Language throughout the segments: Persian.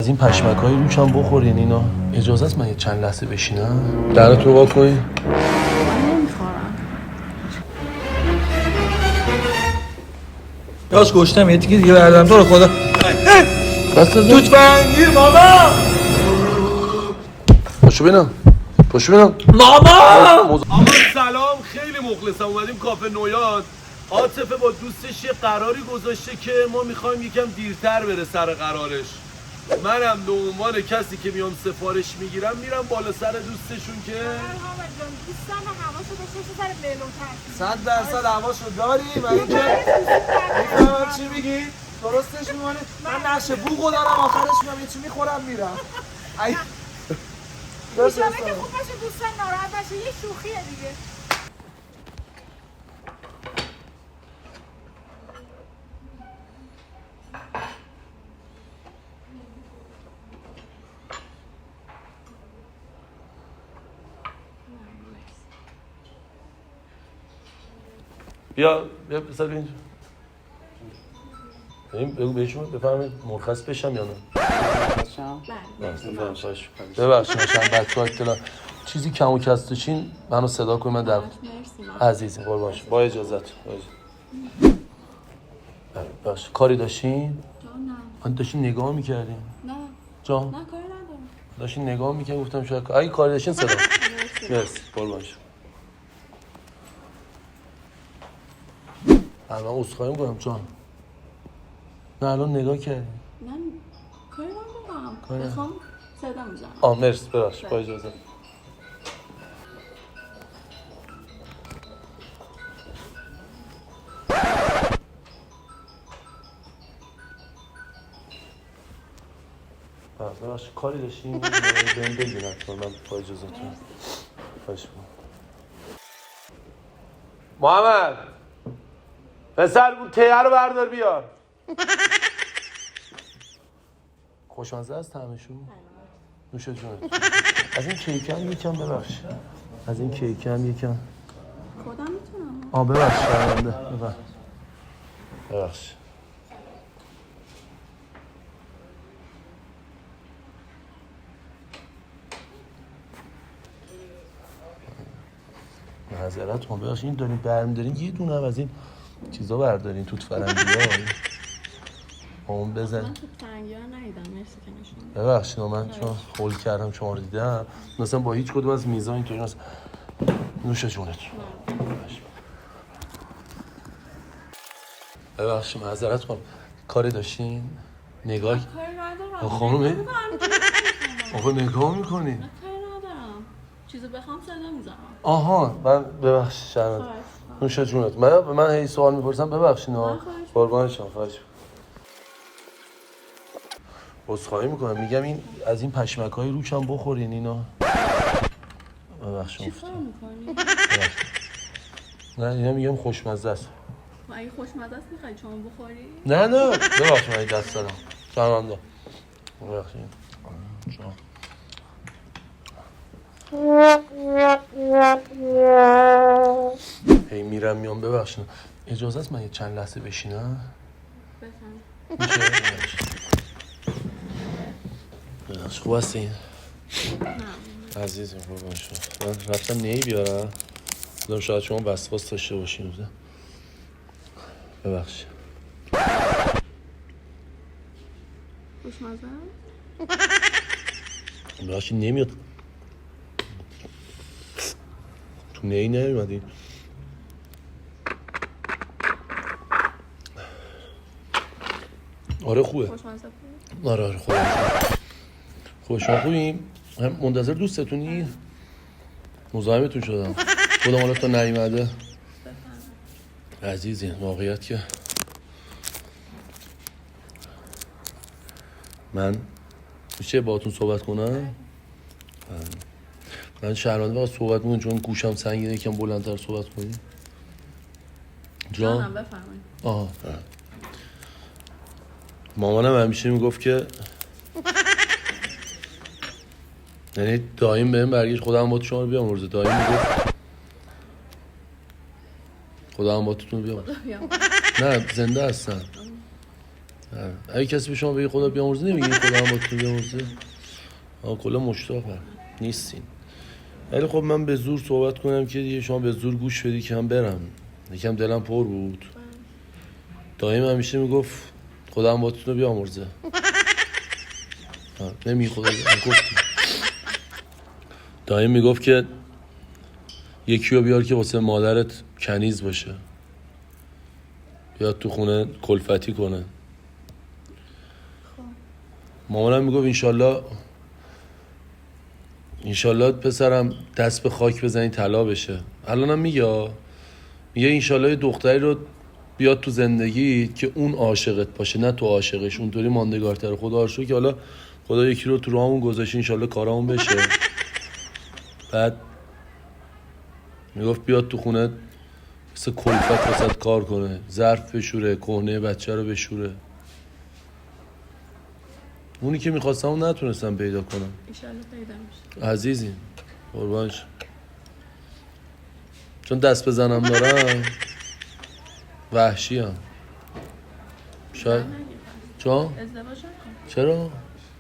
این پشمک‌های روشم بخورین اینا. اجازه است من یه چند لحظه بشینم؟ درتون وا کنین. من نمیخورم. یاش گشتم یه تیکه دیگه بردم تو رو خدا. دست از توت فرنگیر ماما. پاشو بینم. ماما. آقا سلام، خیلی مخلصم. اومدیم کافه نویاد. عاطفه با دوستش یه قراری گذاشته که ما میخوایم یکم دیرتر بره سر قرارش. منم به عنوان کسی که میام سفارش میگیرم میرم بالا سر دوستشون که دوستان حواسو داشته سر ملوتر 100% حواسو داری و اینکه میفهمم چی میگی؟ درستش میمونه. من نشه بوقو دارم آخرش میام یه چی میخورم میرم. ایشالا که خوب باشه دوستان ناراحت باشه، یه شوخیه دیگه. بیا پسر بیا اینجا. بگو بهشون بفهمید مرخص بشم یا نه؟ ببخشید بچه‌ها اطلاع چیزی کم و کستوچین منو صدا کنید من در عزیزم قربان شم. با اجازت. باشه کاری داشتین؟ من داشتین نگاه می‌کردین؟ نه جان نه کاری ندارم. داشتین نگاه می‌کردین گفتم شاید اگه کاری داشتین صدا. مرسی قربان شم. الان عذرخواهی می‌کنم جان. نه الان نگاه کردین؟ نه کاری ندارم. بخوام صدا میزنم. مرسی ببخشید با اجازه. ببخشید کاری داشتیم بهم بگین حتما من با اجازهتون. خواهش می‌کنم. محمد پسر اون تیه رو بردار بیار. خوشمزه است طعمشون؟ نوش جونت. از این کیکم یکم ببخشید. از این کیکم یکم. خودم میتونم. ببخشید شرمنده. ببخشید. معذرت کن ببخشید این دارین برمی‌دارین یه دونه هم از این چیزا بردارین توت فرنگی‌ها. اون بزن. من توت فرنگی‌ها ندیدم مرسی که نشون. ببخشید من چون هول کردم شما رو دیدم مثلا با هیچ کدوم از میزان اینطوری نیست. نوش جونت. ببخشید معذرت کنم کاری داشتین؟ نگاه کاری ندارم. خانم آقا نگاه می‌کنی؟ کاری ندارم. چیزو بخوام صدا میزنم. من ببخشید شرمنده. نوش جونت. من هی سوال می‌پرسم ببخشید قربان شما. خواهش عذرخواهی میکنم میگم این از این پشمک‌های روشم بخورین اینا. ببخشید. چی کار می‌کنی؟ نه اینا میگم خوشمزه است. اگه خوشمزه است می‌خوای شما بخوری؟ نه ببخشید من دست دادم. شرمنده. ببخشید. هی میرم میام ببخشید. اجازه است من یه چند لحظه بشینم؟ بفهم. میشه؟ خوب هستین؟ نه عزیزم قربان شما. من رفتم نهی بیارم. دیدم شاید شما وسواس داشته باشین. ببخشید. خوشمزه؟ ببخشید نمیاد. تو نهی نیومدین. آره خوبه. خوشمزه بود؟ آره خوبه. شما خوبیم؟ هم منتظر دوستتونی؟ مزاحمتون شدم. خودم حالا تا نیومده. عزیزی واقعیت که من میشه باهاتون صحبت کنم؟ من شرمنده فقط صحبت میکنم چون گوشم سنگینه یکم بلندتر صحبت کنیم. جانم بفرمایید. مامانم همیشه میگفت که یعنی دایم بهم برگشت خودم با شما رو بیامرزه. دایم میگفت خودم با تو بیامرزه. نه زنده هستن. اگه کسی به شما بگه خدا بیامرزه نمیگه خدا هم با تو بیامرزه. کلا مشتاقم نیستین. ولی خب من به زور صحبت کنم که دیگه شما به زور گوش بدی که هم برم. یکم دلم پر بود. دایم همیشه میگفت خدا هم با تو بیامرزه. نمیگه خدا گفتی. دایم میگفت که یکی رو بیار که واسه مادرت کنیز باشه، بیاد تو خونه کلفتی کنه. مامانم میگفت انشالله پسرم دست به خاک بزنی طلا بشه. الانم میگه انشالله دختری رو بیاد تو زندگی که اون عاشقت باشه نه تو عاشقش، اونطوری ماندگارتر. خدا رو که حالا خدا یکی رو تو راهمون گذاشت انشالله کارامون بشه. بعد میگفت بیاد تو خونه مثل کلفت واسه کار کنه، ظرف بشوره، کهنه بچه رو بشوره. اونی که میخواستم اون نتونستم پیدا کنم. ایشالله پیدا میشه عزیزی قربانش. چون دست بزنم دارم وحشی هم شاید. چون؟ ازدواج نکن. چرا؟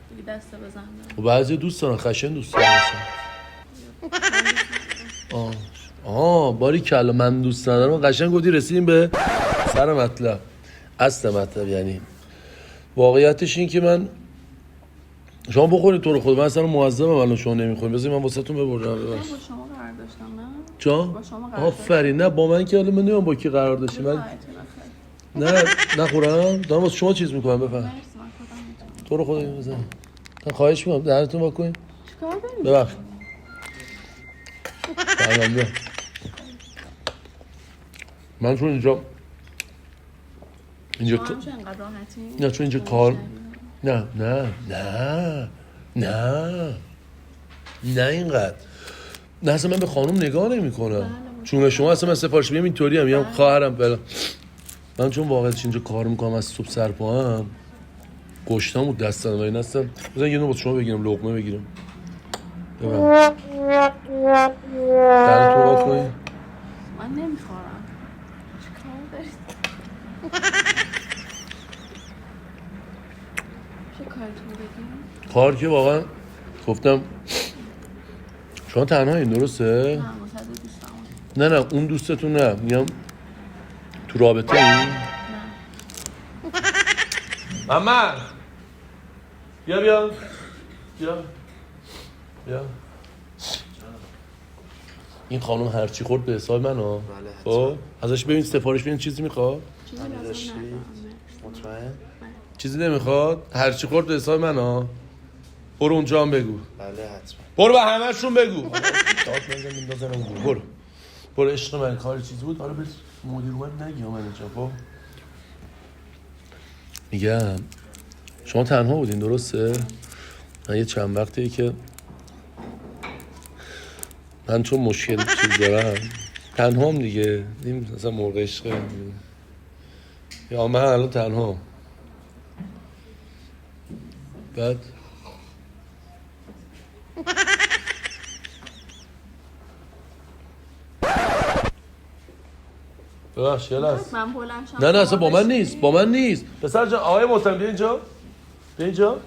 دیگه دست بزن. خب بعضی دوست دارن، خشن دوست دارن. باری کلا من دوست ندارم. قشنگ گفتی رسیدیم به سر مطلب. اصل مطلب یعنی واقعیتش این که من شما بخورید تو رو خود. من اصلا معذبم الان شما نمیخورید. بذارید من واسهتون ببرم. با شما قرار داشتم نه؟ جان؟ با شما قرار آفرین. نه با من که حالا من نمیدونم با کی قرار داشتی. من نه نخورم. دارم واسه شما چیز میکنم. بفهم تو رو خدا بزن. من خواهش میکنم دهنتون واکنین. چیکار داری؟ ببخش. من چون اینجا شما همچه انقدر راحتی؟ نه چون اینجا کار نه اینقدر نه اصلا من به خانم نگاه نمی کنم. چون شما اصلا من سفارش بیم اینطوری هم میگم خواهرم بله. من چون واقعا اینجا کار میکنم از صبح سر پا هم گشتم و دستم و این هستم. بزن یه نو با شما بگیرم لقمه بگیرم. ببین در تو با کنی من نمیخورم. چیکار دارید؟ چه کارتون بگیم؟ کار که واقعا گفتم شما تنها این درسته؟ نه مصد دوستم. نه اون دوستتون نه میگم تو رابطه این؟ نه مامان بیا این خانم هرچی خورد به حساب من ها. خب ازش ببین سفارش ببین چیزی میخواد؟ مطمئن؟ چیزی نمیخواد؟ هرچی خورد به حساب من ها. برو اونجا هم بگو. بله حتما. برو به همه‌شون بگو. برو عشق من کار چیزی بود. حالا بس مدیر اومد نگی من اینجا. خب میگم شما تنها بودین درسته؟ من یه چند وقتیه که من چون مشکل چیز دارم تنهام دیگه. این مثلا موقع عشقه یا من الان تنها. بعد ببخش یه لحظه. من بلند شم. نه اصلا با من نیست. پسر جان آقای محترم بیا اینجا.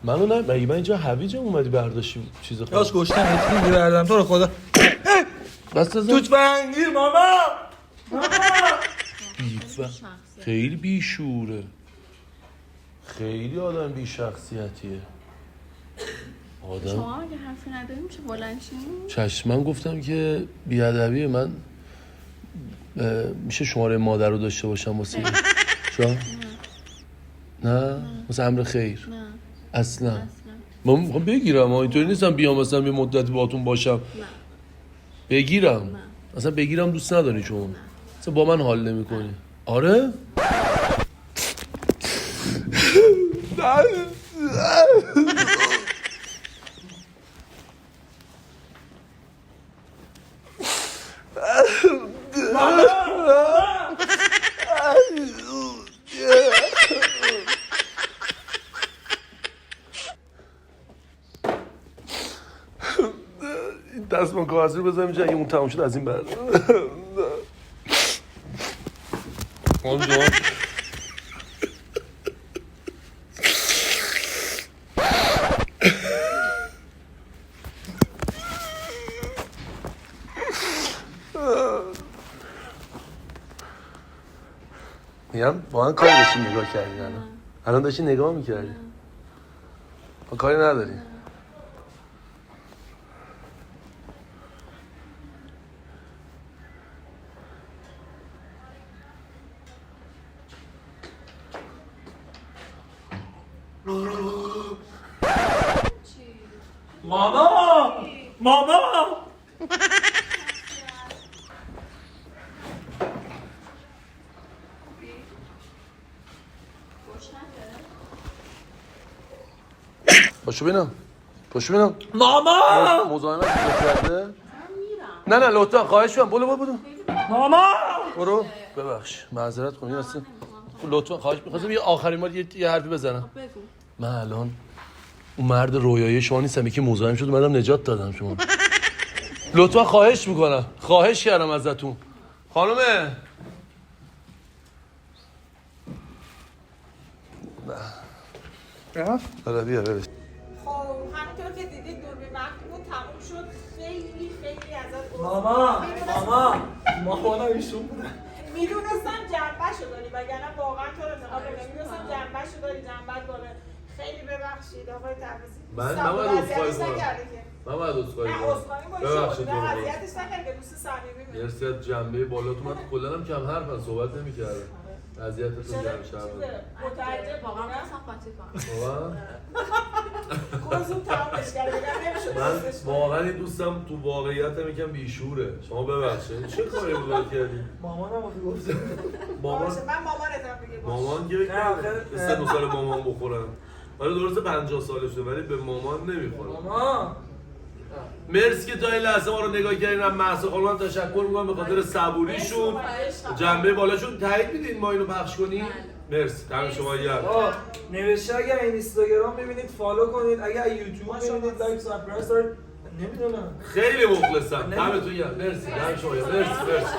منو نه مگه من اینجا هویجم اومدی برداشتی چیز خود. یاش گشتم اتفاقی می‌بردم تو رو خدا. بس از توچ بنگیر ماما. خیلی بیشوره. خیلی آدم بی شخصیتیه. آدم شما اگه حرفی نداریم چه بلند شیم؟ چشم من گفتم که بیادبیه. من میشه شماره مادر رو داشته باشم واسه چرا؟ نه واسه امر خیر نه اصلا من میخوام بگیرم. اینطوری نیستم بیام مثلا یه مدتی باهاتون باشم. نه بگیرم. نه. اصلا بگیرم دوست نداری شما. اصلا با من حال نمی‌کنی. آره؟ دستمان کاغذی رو بذارم اینجا اگه اون تمام شد از این بعد میگم واقعا کاری داشتی نگاه کردی الان داشتی نگاه میکردی کاری نداری ماما پاشو بینم ماما مزاحمت کرده نه لطفا خواهش میکنم برو ماما برو ببخش معذرت کنی هستم لطفا خواهش می‌خواستم یه آخرین بار یه حرفی بزنم بگو. من الان اون مرد رویایی شما نیستم یکی مزاحم شد اومدم نجات دادم شما لطفا خواهش میکنم خواهش کردم ازتون خانومه آره بیا برش خب همونطور که دیدید دوربین محبوب تموم شد خیلی ازت ماما ایشون بودن میدونستم جنبه‌شو داری وگرنه واقعا تو رو نگاه میدونستم جنبه‌شو داری جنبت داره خیلی ببخشید آقای تبریزی من نباید عذرخواهی کنم. من باید عذرخواهی نه کنم عذرخواهی ببخشید باشه بابا. اذیتش نکرد که دوست صمیمی بود مرسی از جنبه بالا تو من کلا هم کم حرفم صحبت نمی‌کردم اذیتتون کردم شرمنده متعجب واقعا واقعا خواستم قاطی کنم واقعا خوب زود تمامش کرد بگم نمیشد من دوستش واقعا این دوستم تو واقعیت هم یکم بیشوره شما ببخشید چه کاری بود کردی مامانم گفت مامان باشه من مامانتم میگه باشه مامان که نه، آخه- به سن و سال مامان بخورم آره درسته 50 سالشه ولی به مامان نمیخورم ماما مرسی که تا این لحظه ما رو نگاه کردین از محسا خانم تشکر میکنم به خاطر صبوریشون جنبه بالاشون تایید میدین ما اینو پخش کنیم مرسی دم شما گرم نوشته اگر اینستاگرام ببینید فالو کنید اگر یوتیوب ببینید لایک سابسکرایب نمیدونم خیلی مخلصم دمتون گرم مرسی دم شما گرم مرسی